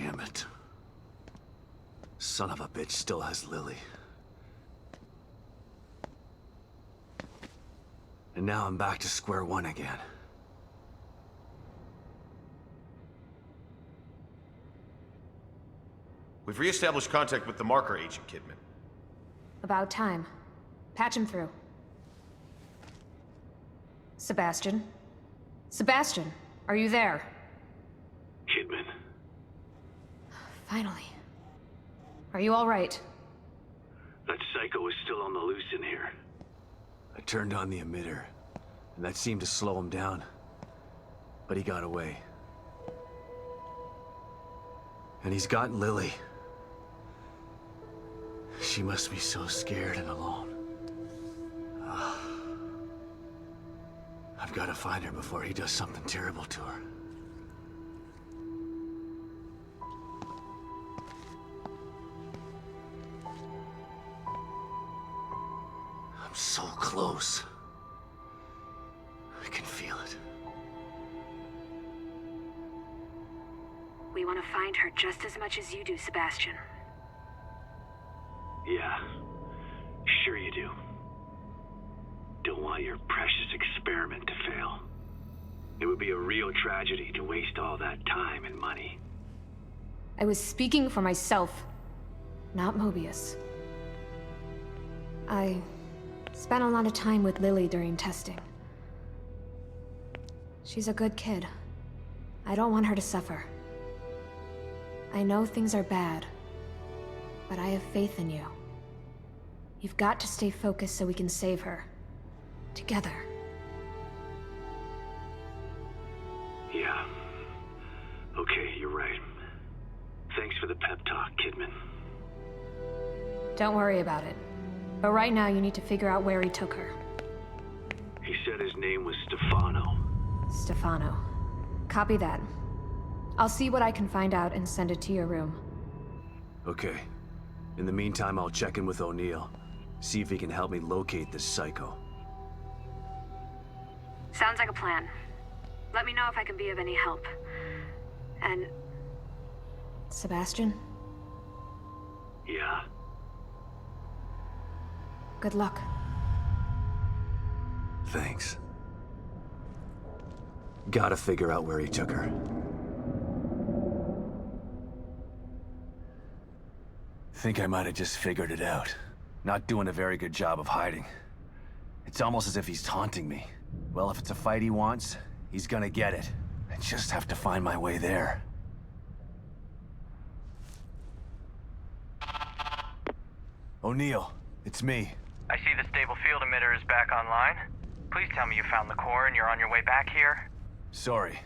Damn it. Son of a bitch still has Lily. And now I'm back to square one again. We've re-established contact with the marker agent, Kidman. About time. Patch him through. Sebastian? Sebastian, are you there? Kidman. Finally. Are you all right? That psycho is still on the loose in here. I turned on the emitter, and that seemed to slow him down. But he got away. And he's got Lily. She must be so scared and alone. I've got to find her before he does something terrible to her. I'm so close. I can feel it. We want to find her just as much as you do, Sebastian. Yeah, sure you do. Don't want your precious experiment to fail. It would be a real tragedy to waste all that time and money. I was speaking for myself, not Mobius. I spent a lot of time with Lily during testing. She's a good kid. I don't want her to suffer. I know things are bad, but I have faith in you. You've got to stay focused so we can save her. Together. Yeah. Okay, you're right. Thanks for the pep talk, Kidman. Don't worry about it. But right now you need to figure out where he took her. He said his name was Stefano. Stefano. Copy that. I'll see what I can find out and send it to your room. Okay. In the meantime, I'll check in with O'Neill. See if he can help me locate this psycho. Sounds like a plan. Let me know if I can be of any help. And... Sebastian? Yeah. Good luck. Thanks. Gotta figure out where he took her. Think I might have just figured it out. Not doing a very good job of hiding. It's almost as if he's taunting me. Well, if it's a fight he wants, he's gonna get it. I just have to find my way there. O'Neill, it's me. I see the stable field emitter is back online. Please tell me you found the core and you're on your way back here. Sorry.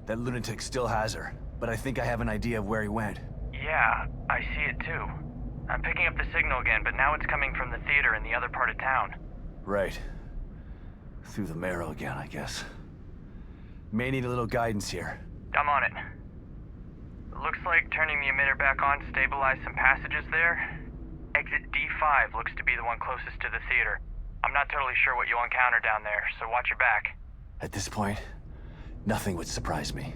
That lunatic still has her, but I think I have an idea of where he went. Yeah, I see it too. I'm picking up the signal again, but now it's coming from the theater in the other part of town. Right. Through the marrow again, I guess. May need a little guidance here. I'm on it. Looks like turning the emitter back on stabilized some passages there. Exit D5 looks to be the one closest to the theater. I'm not totally sure what you'll encounter down there, so watch your back. At this point, nothing would surprise me.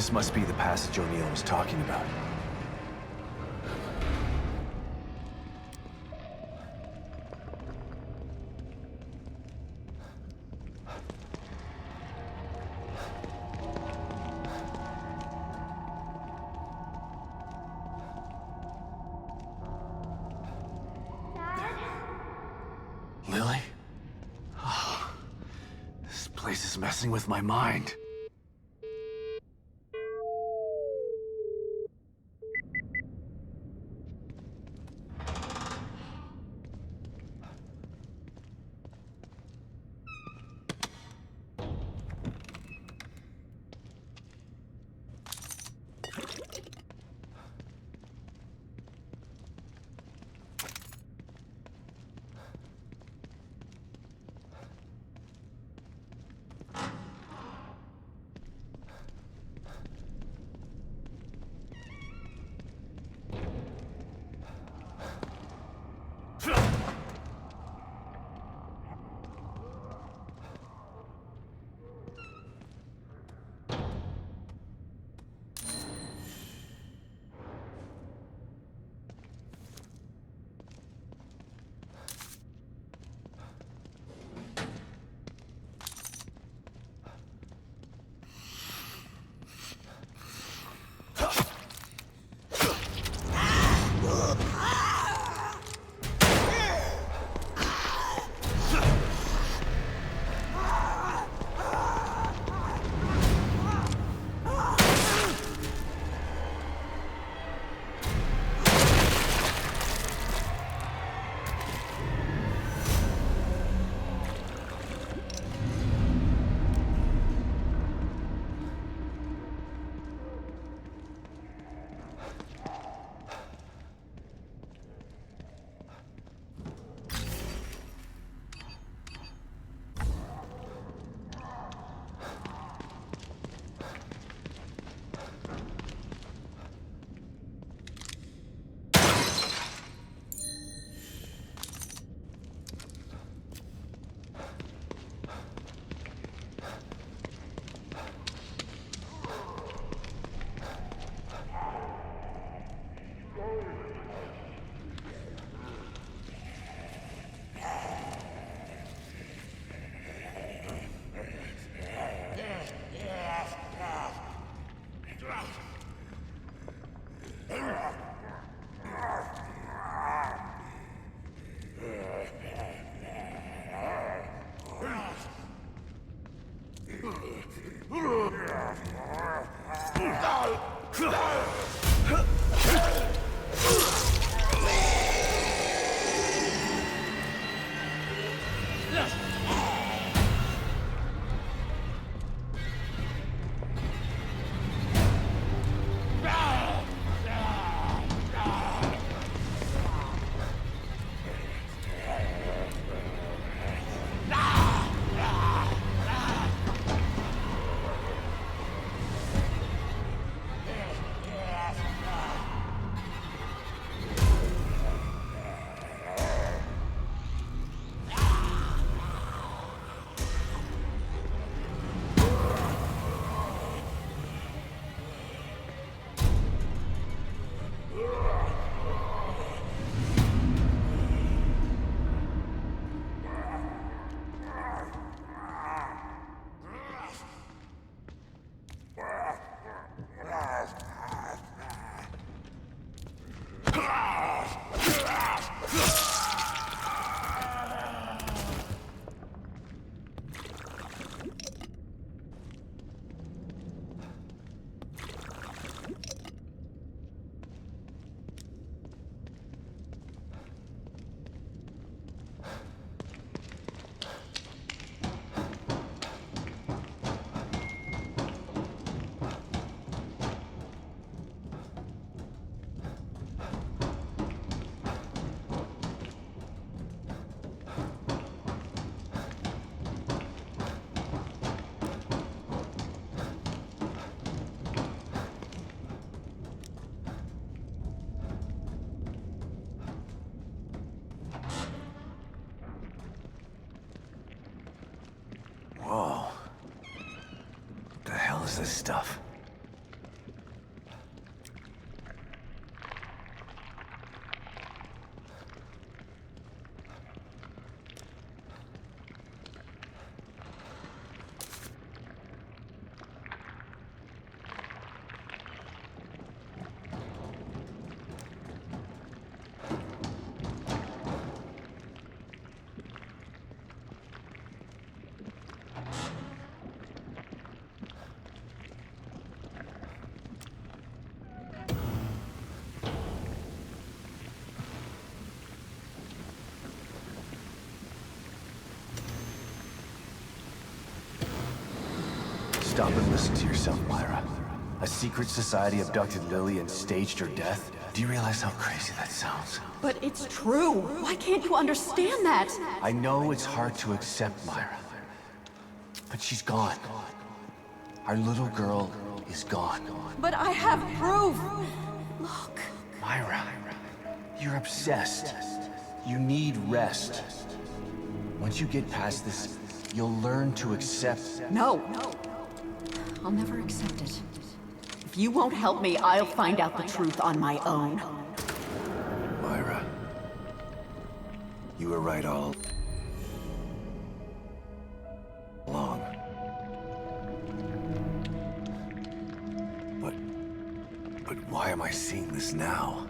This must be the passage O'Neill was talking about. Lily? Oh, this place is messing with my mind. Whoa. What the hell is this stuff? stop and listen to yourself, Myra? A secret society abducted Lily and staged her death? Do you realize how crazy that sounds? But it's true. Why can't you understand that? I know it's hard to accept, Myra. But she's gone. Our little girl is gone. But I have proof. Look. Myra, you're obsessed. You need rest. Once you get past this, you'll learn to accept... No. I'll never accept it. If you won't help me, I'll find out the truth on my own. Myra, you were right all along. But why am I seeing this now?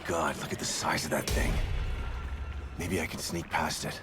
God, look at the size of that thing. Maybe I can sneak past it.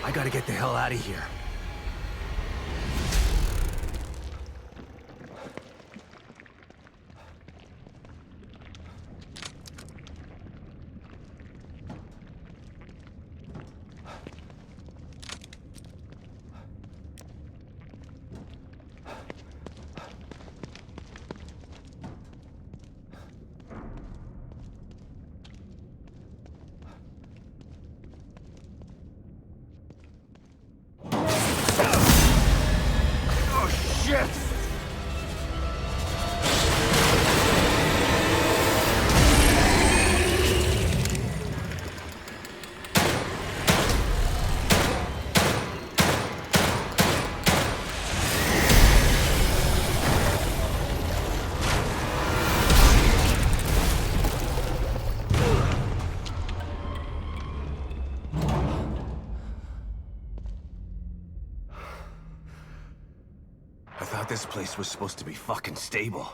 I gotta get the hell out of here. Shit! I thought this place was supposed to be fucking stable.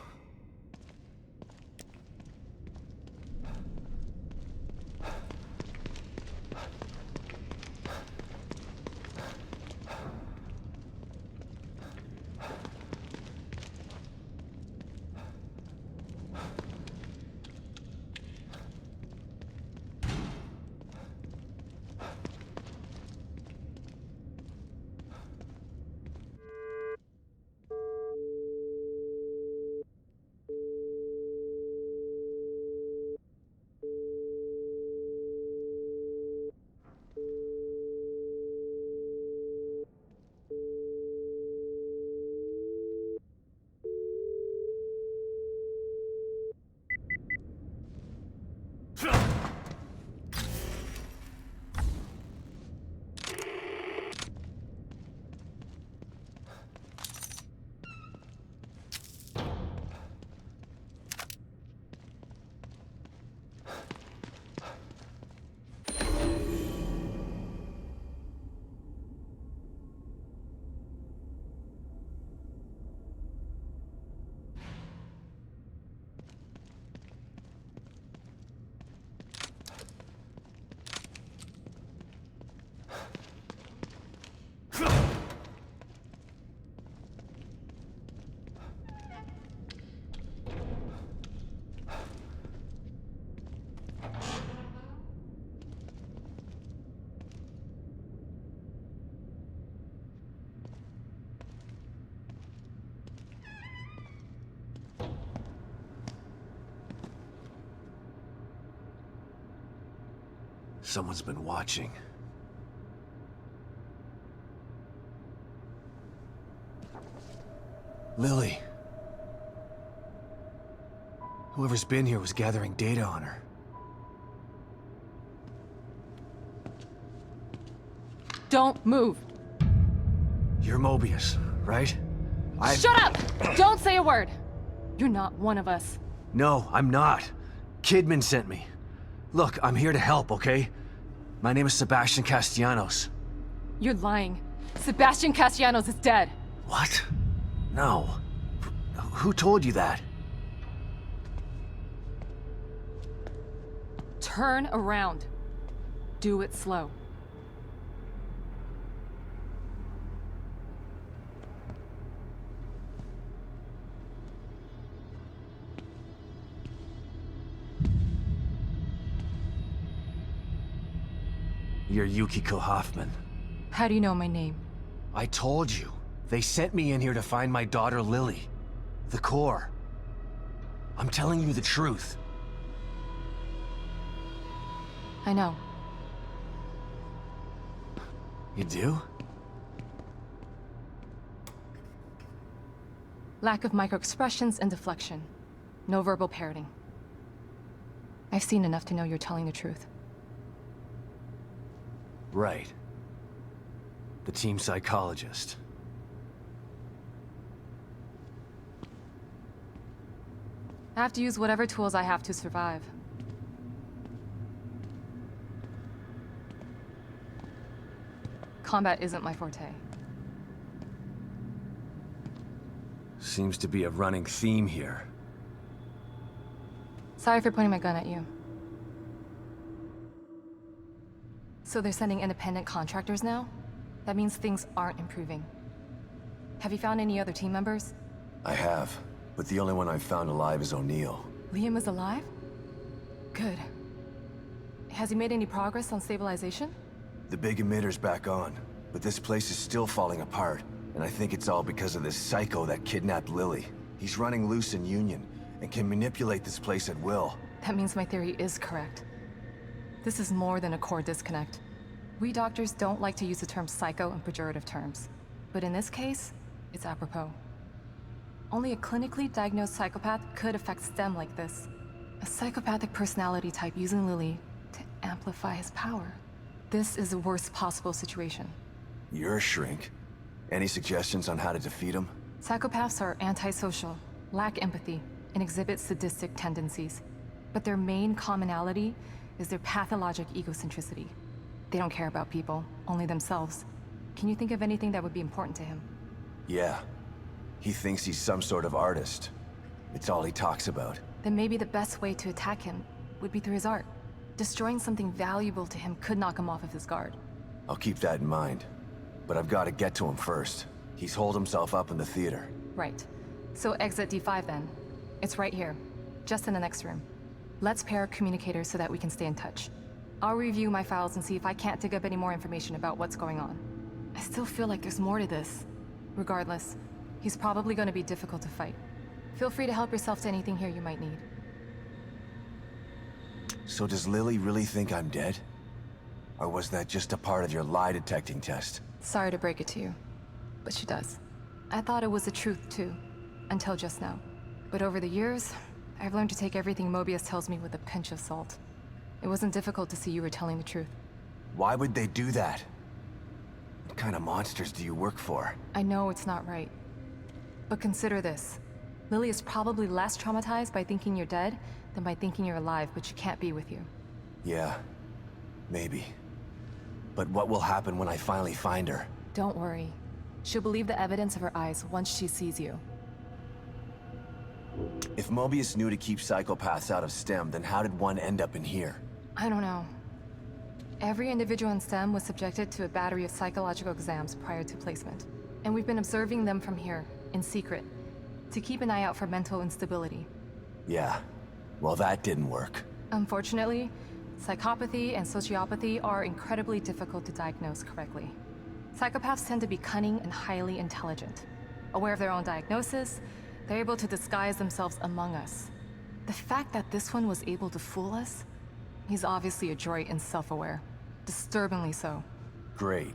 Someone's been watching. Lily. Whoever's been here was gathering data on her. Don't move. You're Mobius, right? Shut up! Don't say a word. You're not one of us. No, I'm not. Kidman sent me. Look, I'm here to help, okay? My name is Sebastian Castellanos. You're lying. Sebastian Castellanos is dead. What? No. Who told you that? Turn around. Do it slow. You're Yukiko Hoffman. How do you know my name? I told you. They sent me in here to find my daughter Lily. The core. I'm telling you the truth. I know. You do? Lack of microexpressions and deflection. No verbal parroting. I've seen enough to know you're telling the truth. Right. The team psychologist. I have to use whatever tools I have to survive. Combat isn't my forte. Seems to be a running theme here. Sorry for pointing my gun at you. So they're sending independent contractors now? That means things aren't improving. Have you found any other team members? I have, but the only one I've found alive is O'Neill. Liam is alive? Good. Has he made any progress on stabilization? The big emitter's back on, but this place is still falling apart, and I think it's all because of this psycho that kidnapped Lily. He's running loose in Union, and can manipulate this place at will. That means my theory is correct. This is more than a core disconnect. We doctors don't like to use the term psycho in pejorative terms, but in this case, it's apropos. Only a clinically diagnosed psychopath could affect STEM like this. A psychopathic personality type using Lily to amplify his power. This is the worst possible situation. You're a shrink. Any suggestions on how to defeat him? Psychopaths are antisocial, lack empathy, and exhibit sadistic tendencies. But their main commonality is their pathologic egocentricity. They don't care about people, only themselves. Can you think of anything that would be important to him? Yeah. He thinks he's some sort of artist. It's all he talks about. Then maybe the best way to attack him would be through his art. Destroying something valuable to him could knock him off of his guard. I'll keep that in mind. But I've got to get to him first. He's holed himself up in the theater. Right. So exit D5 then. It's right here, just in the next room. Let's pair communicators so that we can stay in touch. I'll review my files and see if I can't dig up any more information about what's going on. I still feel like there's more to this. Regardless, he's probably going to be difficult to fight. Feel free to help yourself to anything here you might need. So does Lily really think I'm dead? Or was that just a part of your lie detecting test? Sorry to break it to you, but she does. I thought it was the truth too, until just now. But over the years, I've learned to take everything Mobius tells me with a pinch of salt. It wasn't difficult to see you were telling the truth. Why would they do that? What kind of monsters do you work for? I know it's not right. But consider this. Lily is probably less traumatized by thinking you're dead than by thinking you're alive, but she can't be with you. Yeah, maybe. But what will happen when I finally find her? Don't worry. She'll believe the evidence of her eyes once she sees you. If Mobius knew to keep psychopaths out of STEM, then how did one end up in here? I don't know. Every individual in STEM was subjected to a battery of psychological exams prior to placement. And we've been observing them from here, in secret, to keep an eye out for mental instability. Yeah, well that didn't work. Unfortunately, psychopathy and sociopathy are incredibly difficult to diagnose correctly. Psychopaths tend to be cunning and highly intelligent. Aware of their own diagnosis, they're able to disguise themselves among us. The fact that this one was able to fool us He's obviously adroit and self-aware. Disturbingly so. Great.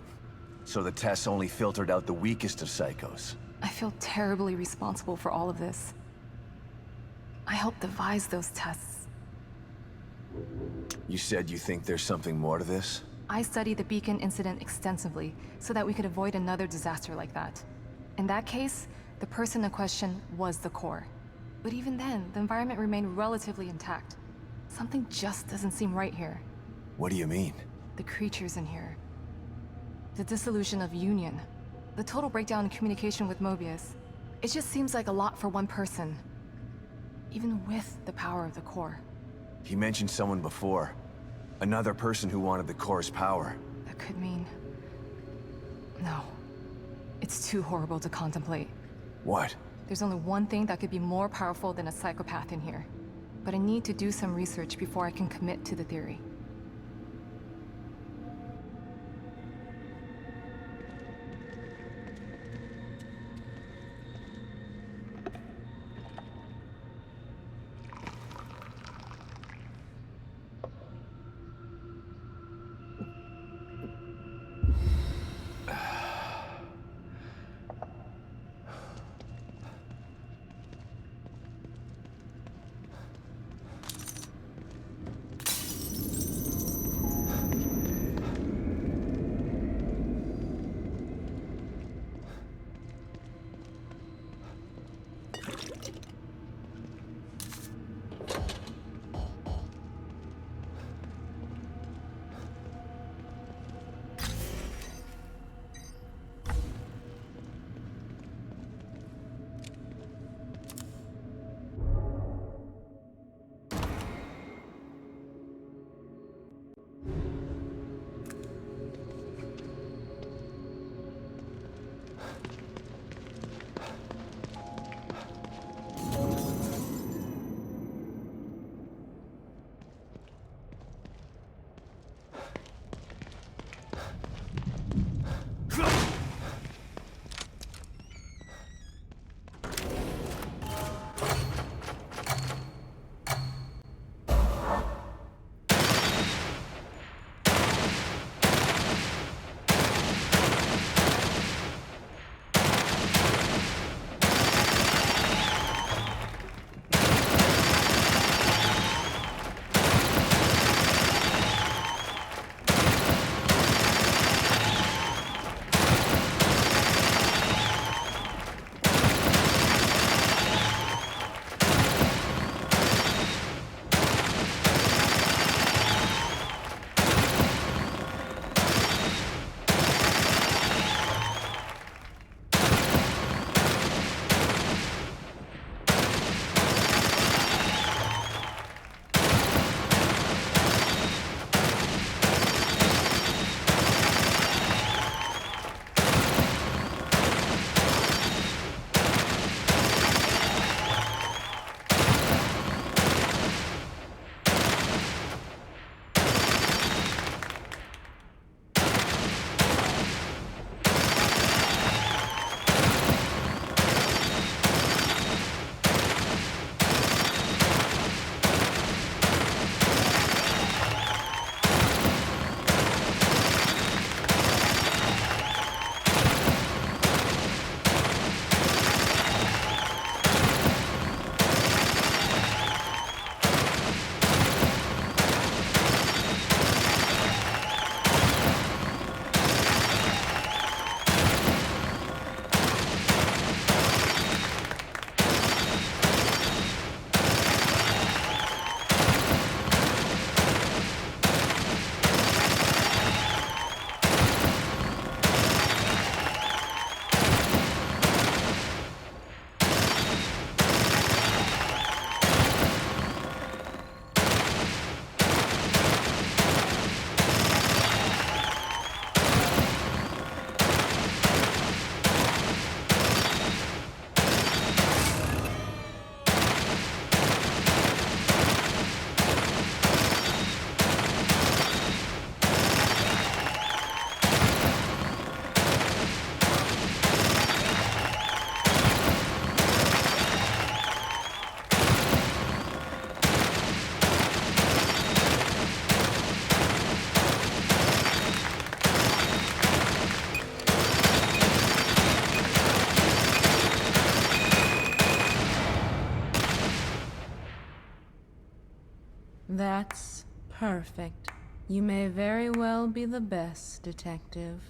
So the tests only filtered out the weakest of psychos. I feel terribly responsible for all of this. I helped devise those tests. You said you think there's something more to this? I studied the Beacon incident extensively so that we could avoid another disaster like that. In that case, the person in question was the core. But even then, the environment remained relatively intact. Something just doesn't seem right here. What do you mean? The creatures in here. The dissolution of Union. The total breakdown in communication with Mobius. It just seems like a lot for one person. Even with the power of the core. He mentioned someone before. Another person who wanted the core's power. That could mean... No. It's too horrible to contemplate. What? There's only one thing that could be more powerful than a psychopath in here. But I need to do some research before I can commit to the theory. perfect. You may very well be the best detective.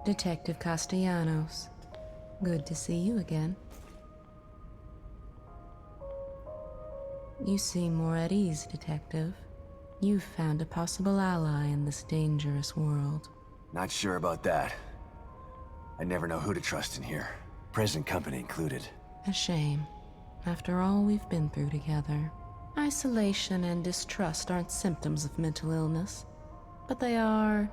Detective Castellanos. Good to see you again. You seem more at ease, Detective. You've found a possible ally in this dangerous world. Not sure about that. I never know who to trust in here. Present company included. A shame. After all we've been through together. Isolation and distrust aren't symptoms of mental illness, but they are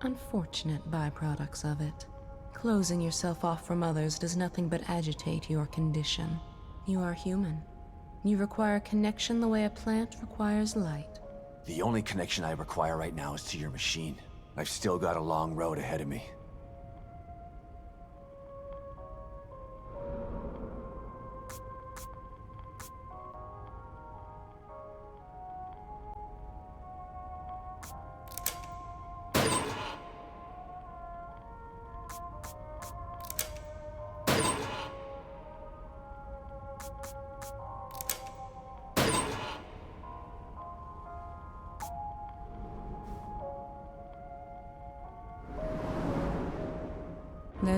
unfortunate byproducts of it. Closing yourself off from others does nothing but agitate your condition. You are human. You require connection the way a plant requires light. The only connection I require right now is to your machine. I've still got a long road ahead of me.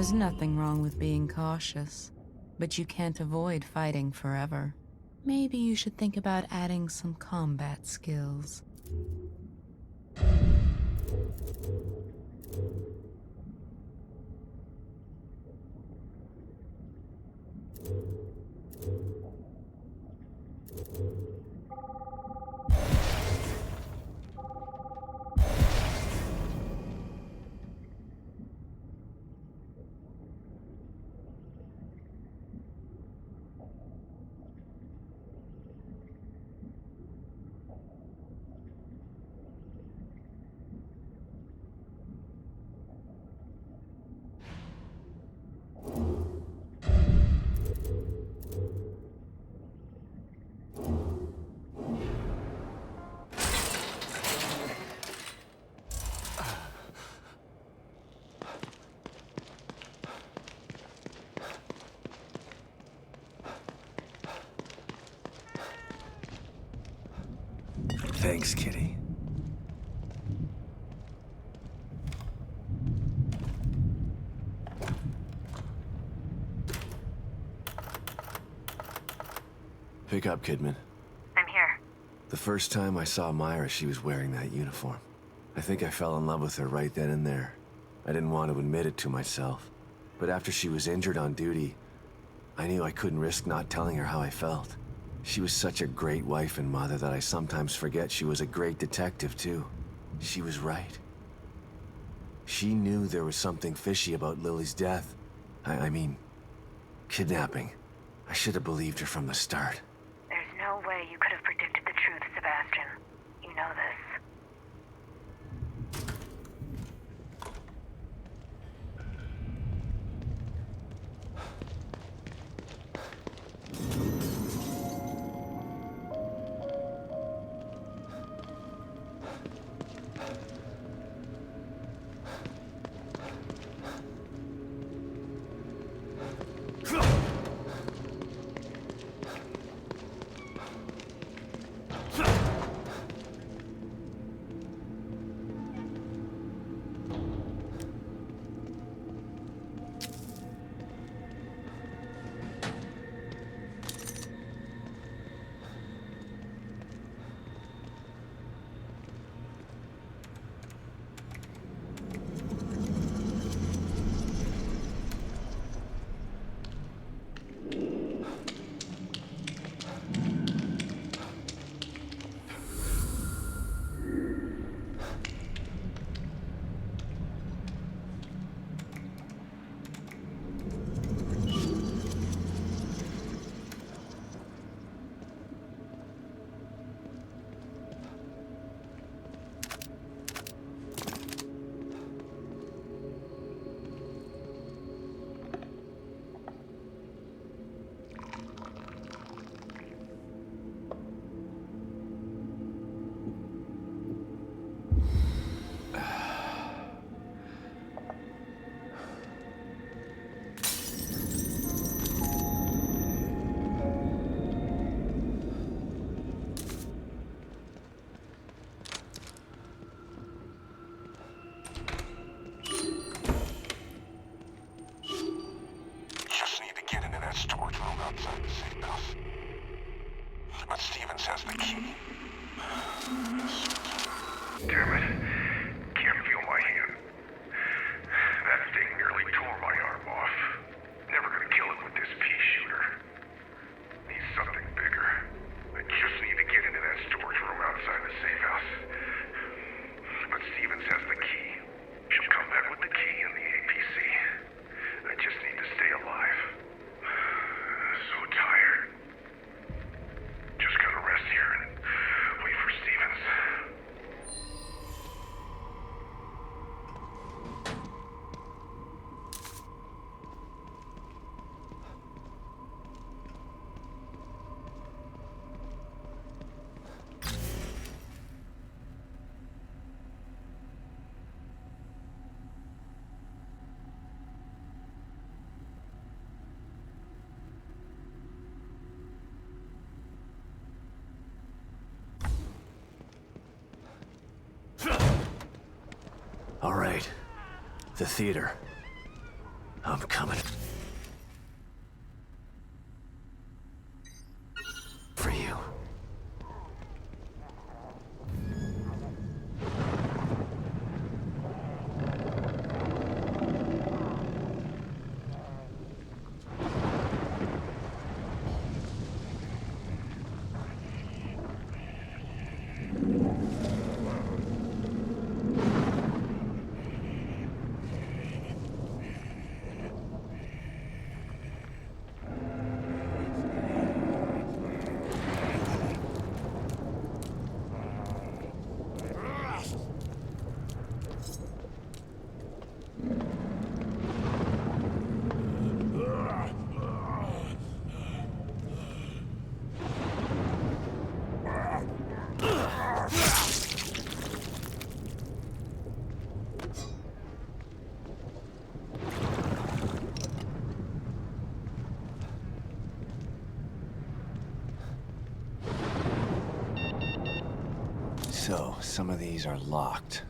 There's nothing wrong with being cautious, but you can't avoid fighting forever. Maybe you should think about adding some combat skills. Thanks, Kitty. Pick up, Kidman. I'm here. The first time I saw Myra, she was wearing that uniform. I think I fell in love with her right then and there. I didn't want to admit it to myself. But after she was injured on duty, I knew I couldn't risk not telling her how I felt. She was such a great wife and mother that I sometimes forget she was a great detective, too. She was right. She knew there was something fishy about Lily's death. I mean, kidnapping. I should have believed her from the start. There's no way you could have predicted the truth, Sebastian. You know this. Damn it. Can't feel my hand. That thing nearly tore my arm off. Never gonna kill it with this pea shooter. Need something bigger. I just need to get into that storage room outside the safe house. But Stevens has the key. She'll come back with the key and the APC. I just need to stay alive. So tired. Just gonna rest here and wait for Stevens. All right. The theater. I'm coming. For you. So, some of these are locked.